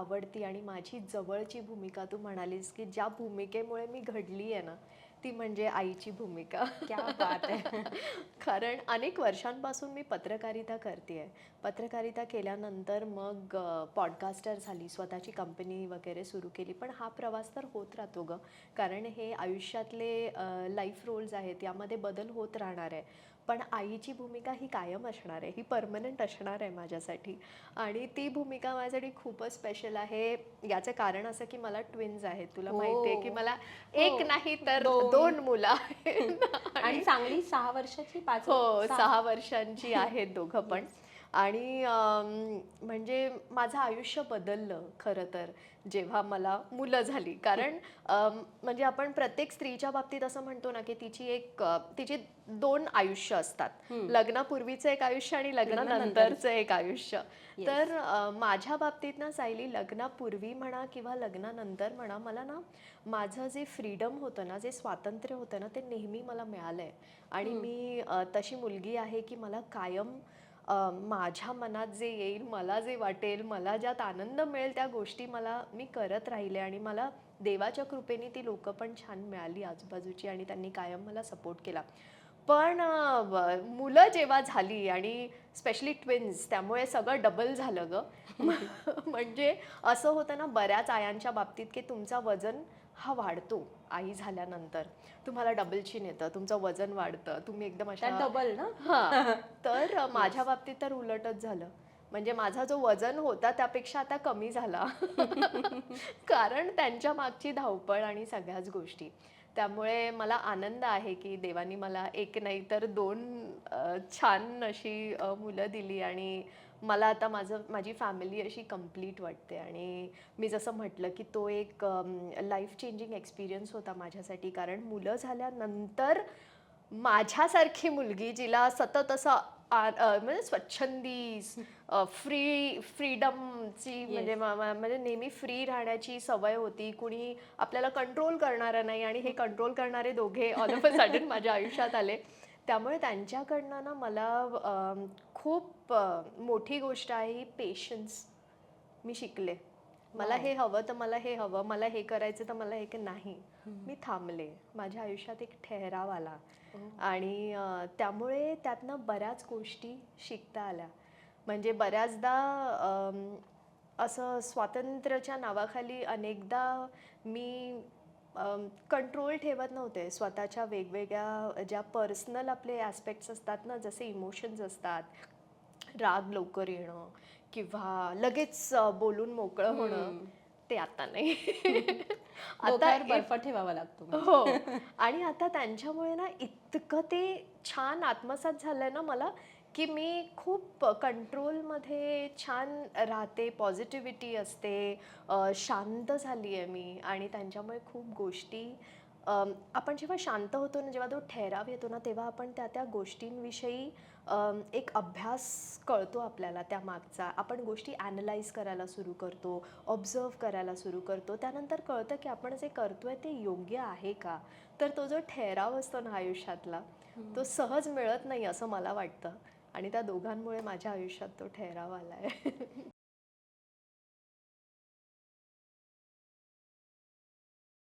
आवडती आणि माझी जवळची भूमिका तू म्हणालीस, की ज्या भूमिकेमुळे मी घडली आहे ना, ती म्हणजे आईची भूमिका. क्या बात है! कारण अनेक वर्षांपासून मी पत्रकारिता करते. पत्रकारिता केल्यानंतर मग पॉडकास्टर झाली, स्वतःची कंपनी वगैरे सुरू केली. पण हा प्रवास तर होत राहतो गं. कारण हे आयुष्यातले लाईफ रोल्स आहेत, यामध्ये बदल होत राहणार आहे. पण आईची भूमिका ही कायम असणार आहे, ही परमनंट असणार आहे माझ्यासाठी. आणि ती भूमिका माझ्यासाठी खूपच स्पेशल आहे. याचं कारण असं की मला ट्विन्स आहेत. तुला माहिती आहे की हो. मला एक हो. नाही तर 2 2 मुलं आहेत. आणि आणि चांगली 6 वर्षाची 5 हो, 6 6 वर्षांची आहेत दोघं पण. येस. आणि म्हणजे माझं आयुष्य बदललं खरं तर, जेव्हा मला मुलं झाली. कारण म्हणजे आपण प्रत्येक स्त्रीच्या बाबतीत असं म्हणतो ना, की तिची 2 आयुष्य असतात. हं. लग्नापूर्वीचं एक आयुष्य आणि लग्नानंतरचं लग्नानंतरचं. एक आयुष्य. येस. तर माझ्या बाबतीत ना सायली, लग्नापूर्वी म्हणा किंवा लग्नानंतर म्हणा, मला ना माझं जे फ्रीडम होतं ना, जे स्वातंत्र्य होतं ना, ते नेहमी मला मिळालंय. आणि हं. मी तशी मुलगी आहे की मला कायम माझ्या मनात जे येईल, मला जे वाटेल, मला ज्यात आनंद मिळेल त्या गोष्टी मी करत राहिले. आणि मला देवाच्या कृपेने ती लोकं पण छान मिळाली आजूबाजूची आणि त्यांनी कायम मला सपोर्ट केला. पण मुलं जेव्हा झाली आणि स्पेशली ट्विन्स, त्यामुळे सगळं डबल झालं गं. म्हणजे असं होतं ना बऱ्याच आयांच्या बाबतीत, की तुमचा वजन हा वाढतो आई झाल्यानंतर. तुम्हाला डबल चिन येतं, तुमचं वजन वाढतं, तुम्ही एकदम त्यात अशा डबल ना? हां. तर माझ्या येस. बाबतीत तर उलटच झालं. म्हणजे माझा जो वजन होता त्यापेक्षा आता कमी झाला. कारण त्यांच्या मागची धावपळ आणि सगळ्याच गोष्टी. त्यामुळे मला आनंद आहे, की देवानी मला एक नाही तर 2 छान अशी मुलं दिली. आणि मला आता माझी फॅमिली अशी कंप्लीट वाटते. आणि मी जसं म्हटलं, की तो एक लाईफ चेंजिंग एक्सपिरियन्स होता माझ्यासाठी. कारण मुलं झाल्यानंतर माझ्यासारखी मुलगी जिला सतत असं म्हणजे स्वच्छंदी, फ्रीडमची म्हणजे येस. म्हणजे नेहमी फ्री राहण्याची सवय होती. कुणी आपल्याला कंट्रोल करणारं नाही आणि हे कंट्रोल करणारे दोघे ऑल ऑफ अ सडन माझ्या आयुष्यात आले. त्यामुळे त्यांच्याकडनं ना मला खूप मोठी गोष्ट आहे ही पेशन्स मी शिकले. मला वॉव! हे हवं तर मला हे हवं, मला हे करायचं तर मला हे नाही. मी थांबले. माझ्या आयुष्यात एक ठहराव आला. ओह! आणि त्यामुळे त्यातनं बऱ्याच गोष्टी शिकता आल्या. म्हणजे बऱ्याचदा असं स्वातंत्र्याच्या नावाखाली अनेकदा मी कंट्रोल ठेवत नव्हते. स्वतःच्या वेगवेगळ्या ज्या पर्सनल आपले ॲस्पेक्ट्स असतात ना, जसे इमोशन्स असतात, राग लवकर येणं किंवा लगेच बोलून मोकळं होणं, हं. ते आता नाही. आता डोक्यावर बर्फ ठेवावा लागतो हो. म्हणजे. आणि आता त्यांच्यामुळे ना इतकं ते छान आत्मसात झालंय ना मला, की मी खूप कंट्रोलमध्ये छान राहते, पॉझिटिव्हिटी असते, शांत झाली आहे मी. आणि त्यांच्यामुळे खूप गोष्टी आपण जेव्हा शांत होतो ना, जेव्हा तो ठहराव येतो ना, तेव्हा आपण त्या गोष्टींविषयी एक अभ्यास कळतो आपल्याला त्यामागचा. आपण गोष्टी ॲनलाईज करायला सुरू करतो, ऑब्झर्व्ह करायला सुरू करतो. त्यानंतर कळतं की आपण जे करतोय ते योग्य आहे का? तर तो जो ठहराव असतो ना आयुष्यातला, तो हं. सहज मिळत नाही असं मला वाटतं. आणि त्या दोघांमुळे माझ्या आयुष्यात तो ठहराव आलाय.